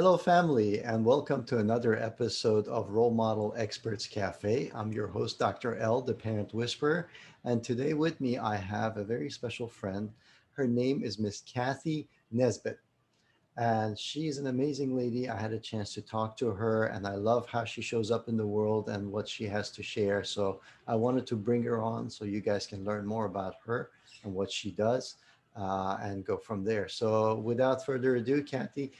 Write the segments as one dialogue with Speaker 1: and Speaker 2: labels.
Speaker 1: Hello, family, and welcome to another episode of Role Model Experts Cafe. I'm your host, Dr. L, the Parent Whisperer, and today with me I have a very special friend. Her name is Miss Cathy Nesbitt, and she's an amazing lady. I had a chance to talk to her, and I love how she shows up in the world and what she has to share. So I wanted to bring her on so you guys can learn more about her and what she does, and go from there. So without further ado, Cathy,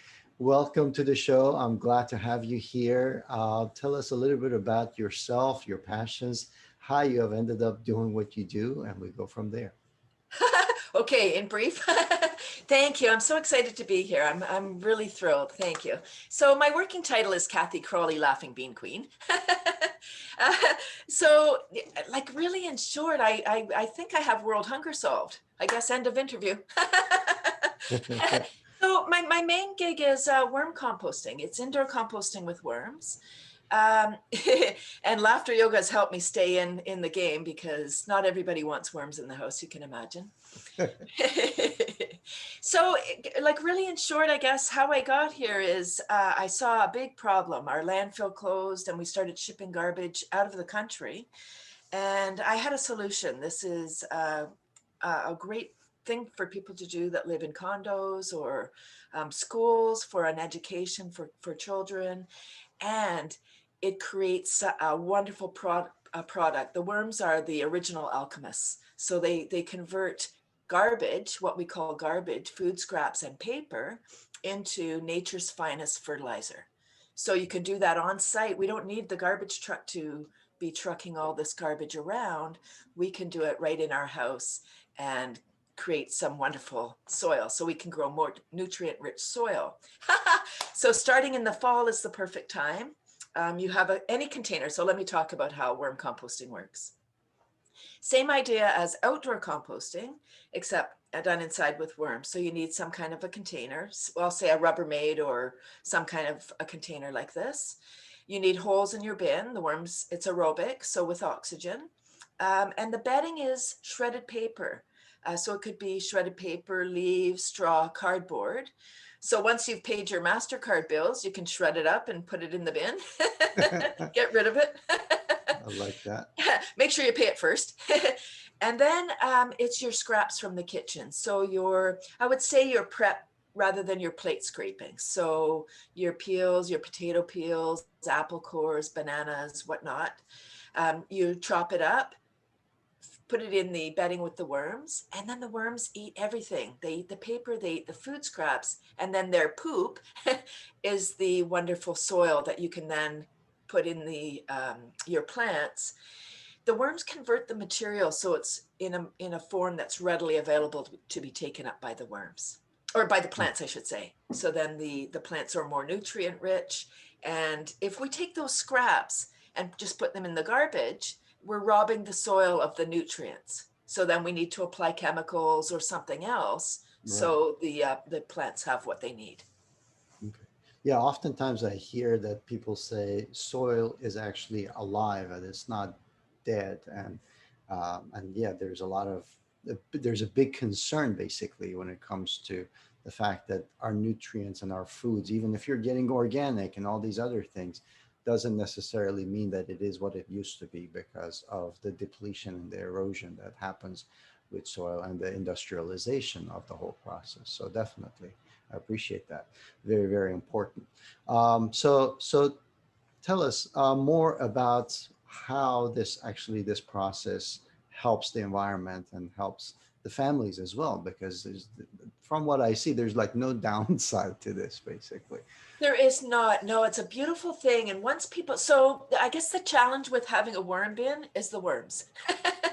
Speaker 1: welcome to the show. I'm glad to have you here. Tell us a little bit about yourself, your passions, how you have ended up doing what you do, and we go from there.
Speaker 2: Okay, in brief, thank you. I'm so excited to be here. I'm really thrilled. Thank you. So my working title is Cathy Crawly, Laughing Bean Queen. uh, so, like, really, in short, I think I have world hunger solved. I guess end of interview. So my main gig is worm composting. It's indoor composting with worms. Um, and laughter yoga has helped me stay in the game because not everybody wants worms in the house, you can imagine. So, like, really, in short, I guess how I got here is I saw a big problem. Our landfill closed and we started shipping garbage out of the country. And I had a solution. This is a great thing for people to do that live in condos or schools for an education for children. And it creates a wonderful product. The worms are the original alchemists. So they convert garbage, what we call garbage, food scraps and paper, into nature's finest fertilizer. So you can do that on site. We don't need the garbage truck to be trucking all this garbage around. We can do it right in our house and create some wonderful soil so we can grow more nutrient rich soil. So starting in the fall is the perfect time. You have any container. So let me talk about how worm composting works. Same idea as outdoor composting, except done inside with worms. So you need some kind of a container, well, say a Rubbermaid or some kind of a container like this. You need holes in your bin. The worms, it's aerobic, so with oxygen. And the bedding is shredded paper. So it could be shredded paper, leaves, straw, cardboard. So once you've paid your MasterCard bills, you can shred it up and put it in the bin, get rid of it.
Speaker 1: I like that.
Speaker 2: Make sure you pay it first. And then it's your scraps from the kitchen. So I would say your prep rather than your plate scraping. So your peels, your potato peels, apple cores, bananas, whatnot. You chop it up, put it in the bedding with the worms, and then the worms eat everything. They eat the paper, they eat the food scraps, and then their poop is the wonderful soil that you can then put in your plants. The worms convert the material so it's in a form that's readily available to be taken up by the worms, or by the plants, I should say. So then the plants are more nutrient rich. And if we take those scraps and just put them in the garbage, we're robbing the soil of the nutrients. So then we need to apply chemicals or something else
Speaker 1: Right.
Speaker 2: so the plants have what they need.
Speaker 1: Okay. Yeah, oftentimes I hear that people say soil is actually alive and it's not dead, and yeah, there's a big concern basically when it comes to the fact that our nutrients and our foods, even if you're getting organic and all these other things, doesn't necessarily mean that it is what it used to be because of the depletion and the erosion that happens with soil and the industrialization of the whole process. So definitely, I appreciate that. Very, very important. So tell us more about how this process helps the environment and helps the families as well, because from what I see, there's like no downside to this, basically.
Speaker 2: There is not. No, it's a beautiful thing. And once people, so I guess the challenge with having a worm bin is the worms.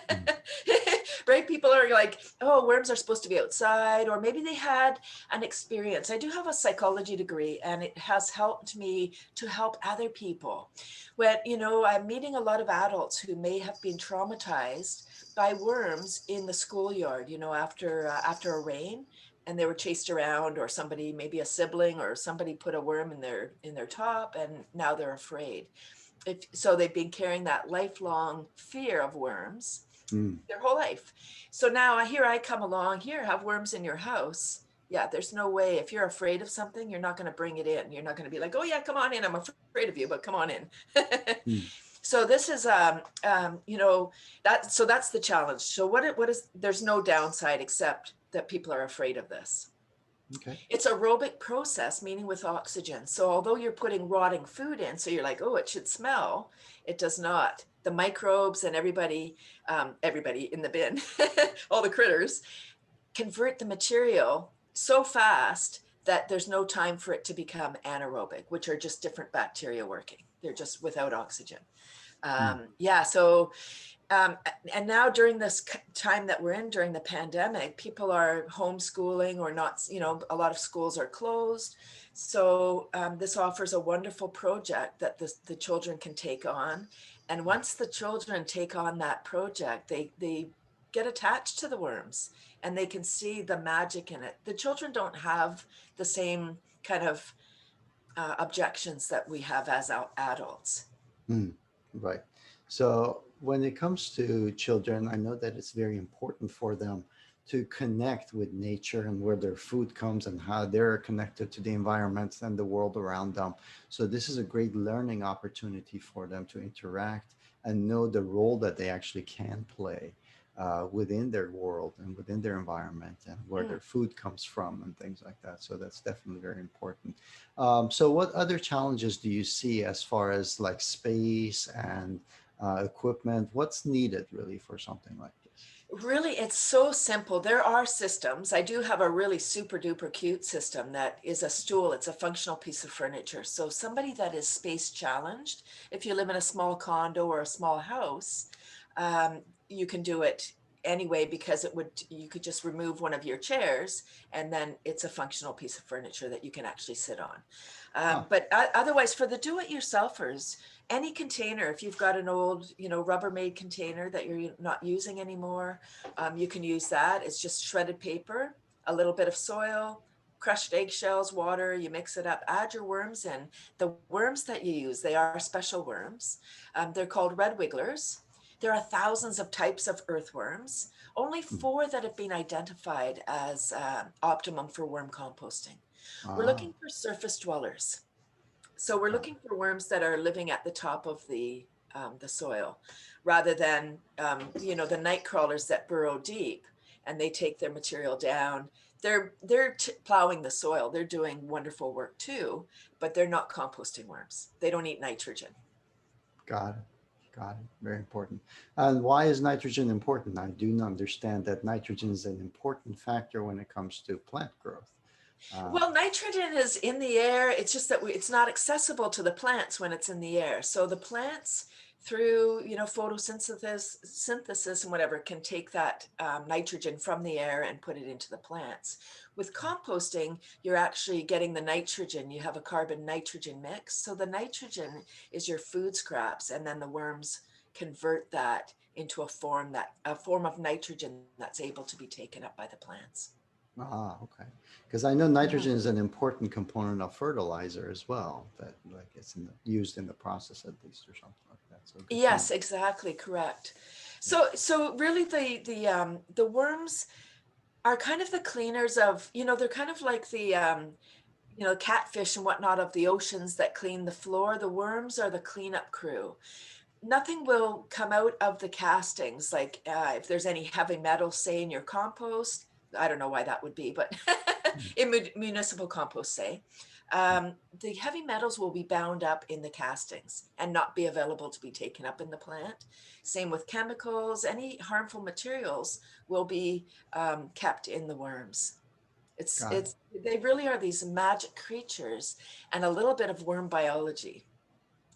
Speaker 1: Mm.
Speaker 2: Right? People are like, oh, worms are supposed to be outside, or maybe they had an experience. I do have a psychology degree, and it has helped me to help other people. When, I'm meeting a lot of adults who may have been traumatized by worms in the schoolyard, after a rain and they were chased around, or somebody, maybe a sibling or somebody, put a worm in their top, and now they're afraid. So they've been carrying that lifelong fear of worms
Speaker 1: Mm.
Speaker 2: their whole life. So now here I come along, here, have worms in your house. Yeah, there's no way. If you're afraid of something, you're not going to bring it in. You're not going to be like, oh yeah, come on in. I'm afraid of you, but come on in.
Speaker 1: Mm,
Speaker 2: So this is, so that's the challenge. So what is, there's no downside except that people are afraid of this.
Speaker 1: okay.
Speaker 2: It's aerobic process, meaning with oxygen. So although you're putting rotting food in, so you're like, oh, it should smell, it does not. The microbes and everybody in the bin, all the critters, convert the material so fast that there's no time for it to become anaerobic, which are just different bacteria working. They're just without oxygen.
Speaker 1: Mm,
Speaker 2: Yeah, so um, and now during this time that we're in during the pandemic, people are homeschooling or not, a lot of schools are closed. So this offers a wonderful project that the children can take on. And once the children take on that project, they get attached to the worms and they can see the magic in it. The children don't have the same kind of objections that we have as adults.
Speaker 1: mm, right. So when it comes to children, I know that it's very important for them to connect with nature and where their food comes and how they're connected to the environment and the world around them. So this is a great learning opportunity for them to interact and know the role that they actually can play within their world and within their environment and where
Speaker 2: Mm.
Speaker 1: their food comes from and things like that. So that's definitely very important. So what other challenges do you see as far as like space and equipment? What's needed really for something like this?
Speaker 2: Really, it's so simple. There are systems. I do have a really super duper cute system that is a stool. It's a functional piece of furniture. So somebody that is space challenged, if you live in a small condo or a small house, you can do it anyway because you could just remove one of your chairs and then it's a functional piece of furniture that you can actually sit on.
Speaker 1: Ah,
Speaker 2: But otherwise, for the do-it-yourselfers, any container, if you've got an old, Rubbermaid container that you're not using anymore, you can use that. It's just shredded paper, a little bit of soil, crushed eggshells, water, you mix it up, add your worms in. The worms that you use, they are special worms. They're called red wigglers. There are thousands of types of earthworms, only
Speaker 1: mm,
Speaker 2: 4 that have been identified as optimum for worm composting. We're
Speaker 1: ah,
Speaker 2: looking for surface dwellers. So we're
Speaker 1: got
Speaker 2: looking for worms that are living at the top of the soil, rather than the night crawlers that burrow deep and they take their material down. They're plowing the soil. They're doing wonderful work too, but they're not composting worms. They don't eat nitrogen.
Speaker 1: got it. Got it. Very important. And why is nitrogen important? I do understand that nitrogen is an important factor when it comes to plant growth. Uh,
Speaker 2: Well, nitrogen is in the air. It's just that it's not accessible to the plants when it's in the air. So the plants, through synthesis and whatever, can take that nitrogen from the air and put it into the plants. With composting, you're actually getting the nitrogen. You have a carbon nitrogen mix. So the nitrogen is your food scraps, and then the worms convert that into a form of nitrogen that's able to be taken up by the plants.
Speaker 1: okay. Because I know
Speaker 2: Mhm.
Speaker 1: nitrogen is an important component of fertilizer as well, that like it's used in the process at least or something like that. So good to know.
Speaker 2: Yes, exactly, correct.
Speaker 1: Yeah.
Speaker 2: So really the worms are kind of the cleaners of, they're kind of like catfish and whatnot of the oceans that clean the floor. The worms are the cleanup crew. Nothing will come out of the castings, like if there's any heavy metal, say in your compost. I don't know why that would be, but
Speaker 1: Mm,
Speaker 2: in municipal compost, say,
Speaker 1: mm,
Speaker 2: the heavy metals will be bound up in the castings and not be available to be taken up in the plant. Same with chemicals. Any harmful materials will be kept in the worms.
Speaker 1: got it.
Speaker 2: They really are these magic creatures, and a little bit of worm biology.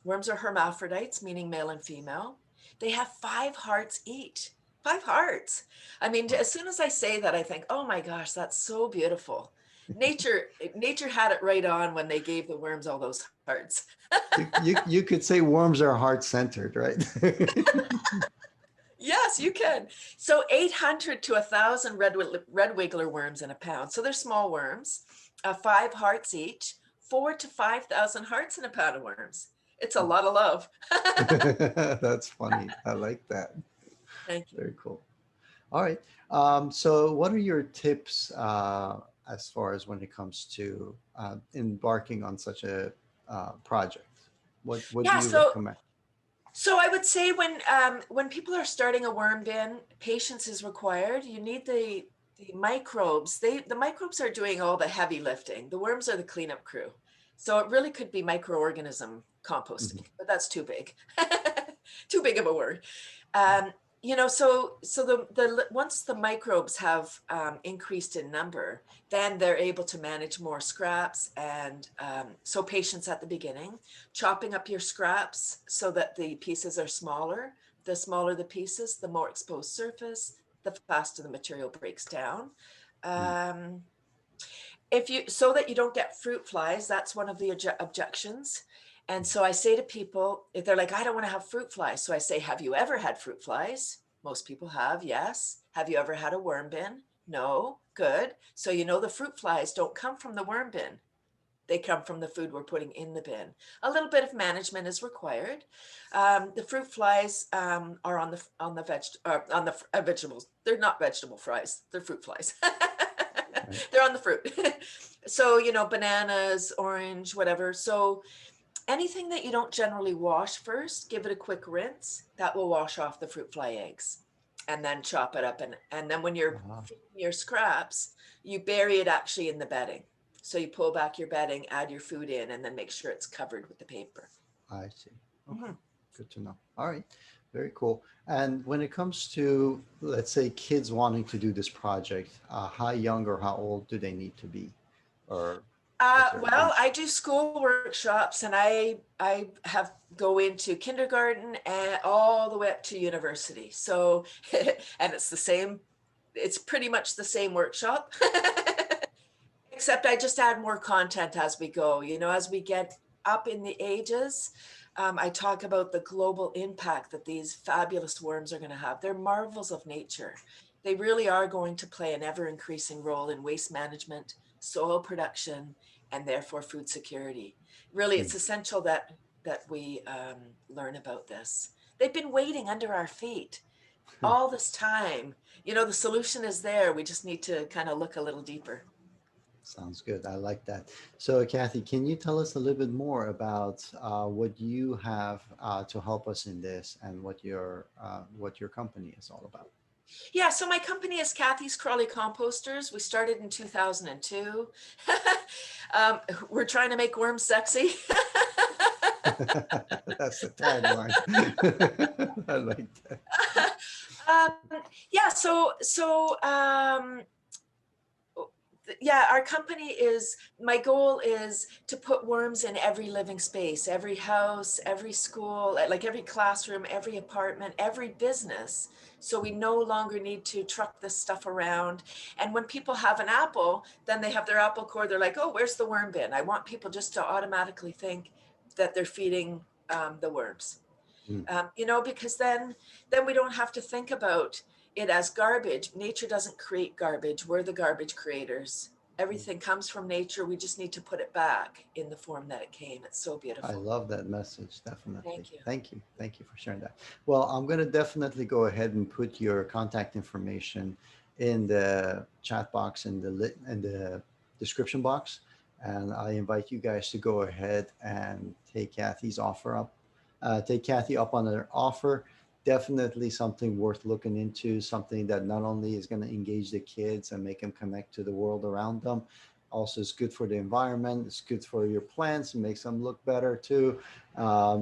Speaker 2: Worms are hermaphrodites, meaning male and female. They have 5 hearts each. 5 hearts. I mean,
Speaker 1: Wow.
Speaker 2: as soon as I say that, I think, oh my gosh, that's so beautiful. Nature had it right on when they gave the worms all those hearts.
Speaker 1: You could say worms are heart centered, right?
Speaker 2: Yes, you can. So 800 to 1,000 red wiggler worms in a pound. So they're small worms, 5 hearts each, 4 to 5,000 hearts in a pound of worms. It's a lot of love.
Speaker 1: That's funny. I like that.
Speaker 2: Thank you.
Speaker 1: Very cool. All right. So, what are your tips as far as when it comes to embarking on such a project? What do
Speaker 2: Yeah,
Speaker 1: you
Speaker 2: so
Speaker 1: recommend?
Speaker 2: I would say when people are starting a worm bin, patience is required. You need the microbes. The microbes are doing all the heavy lifting. The worms are the cleanup crew. So it really could be microorganism
Speaker 1: Mhm.
Speaker 2: composting, but that's too big. Too big of a word. Um, so the once the microbes have increased in number, then they're able to manage more scraps, and so patience at the beginning, chopping up your scraps so that the pieces are smaller. The smaller the pieces, the more exposed surface, the faster the material breaks down.
Speaker 1: Mm.
Speaker 2: Um, if you so that you don't get fruit flies, that's one of the objections. And so I say to people, if they're like, I don't want to have fruit flies, so I say, have you ever had fruit flies? Most people have, yes. Have you ever had a worm bin? No. Good. So you know the fruit flies don't come from the worm bin, they come from the food we're putting in the bin. A little bit of management is required. The fruit flies are on the vegetables. They're not vegetable flies. They're fruit flies.
Speaker 1: Right.
Speaker 2: They're on the fruit. So bananas, orange, whatever. So anything that you don't generally wash first, give it a quick rinse. That will wash off the fruit fly eggs, and then chop it up. And then when you're
Speaker 1: Uh-huh.
Speaker 2: feeding your scraps, you bury it actually in the bedding. So you pull back your bedding, add your food in, and then make sure it's covered with the paper.
Speaker 1: I see. Okay.
Speaker 2: Mhm.
Speaker 1: Good to know. All right. Very cool. And when it comes to, let's say, kids wanting to do this project, how young or how old do they need to be? Or is there an
Speaker 2: Well,
Speaker 1: age?
Speaker 2: I do school workshops, and I have go into kindergarten and all the way up to university. So, and it's the same. It's pretty much the same workshop, except I just add more content as we go. As we get up in the ages, I talk about the global impact that these fabulous worms are going to have. They're marvels of nature. They really are going to play an ever increasing role in waste management, soil production, and therefore food security. Really,
Speaker 1: Hmm.
Speaker 2: it's essential that we learn about this. They've been waiting under our feet all this time. The solution is there. We just need to kind of look a little deeper.
Speaker 1: Sounds good. I like that. So, Kathy, can you tell us a little bit more about what you have to help us in this, and what your company is all about?
Speaker 2: Yeah, so my company is Cathy's Crawly Composters. We started in 2002. um, we're trying to make worms sexy.
Speaker 1: That's the tagline. I like that.
Speaker 2: um, yeah, yeah, our company is, my goal is to put worms in every living space, every house, every school, like every classroom, every apartment, every business. So we no longer need to truck this stuff around. And when people have an apple, then they have their apple core. They're like, oh, where's the worm bin? I want people just to automatically think that they're feeding the worms.
Speaker 1: Mm.
Speaker 2: Because then we don't have to think about it as garbage. Nature doesn't create garbage. We're the garbage creators. Everything comes from nature. We just need to put it back in the form that it came. It's so
Speaker 1: I
Speaker 2: beautiful.
Speaker 1: love that message. Definitely.
Speaker 2: Thank you.
Speaker 1: Thank you. Thank you for sharing that. Well, I'm going to definitely go ahead and put your contact information in the chat box, in the description box, and I invite you guys to go ahead and take Kathy up on her offer. Definitely something worth looking into, something that not only is going to engage the kids and make them connect to the world around them, also it's good for the environment, it's good for your plants, it makes them look better too.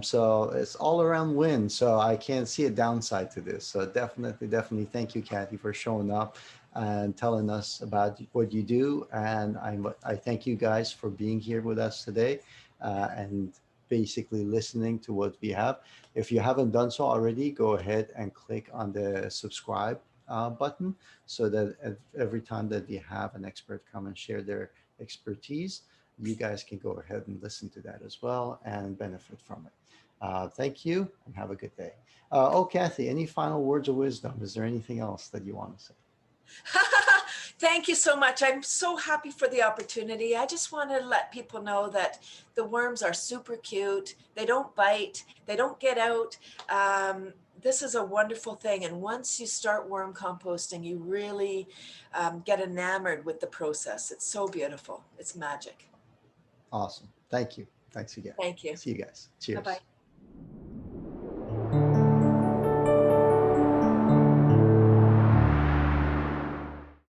Speaker 1: So it's all around win. So I can't see a downside to this. So definitely thank you, Kathy, for showing up and telling us about what you do. And I thank you guys for being here with us today, and basically listening to what we have. If you haven't done so already, go ahead and click on the subscribe button, so that every time that we have an expert come and share their expertise, you guys can go ahead and listen to that as well and benefit from it. Thank you and have a good day. Kathy, any final words of wisdom? Is there anything else that you want to say?
Speaker 2: Thank you so much. I'm so happy for the opportunity. I just want to let people know that the worms are super cute. They don't bite. They don't get out. this is a wonderful thing. And once you start worm composting, you really get enamored with the process. It's so beautiful. It's magic.
Speaker 1: Awesome. Thank you. Thanks again.
Speaker 2: Thank you.
Speaker 1: See you guys.
Speaker 2: Bye-bye.
Speaker 1: Cheers.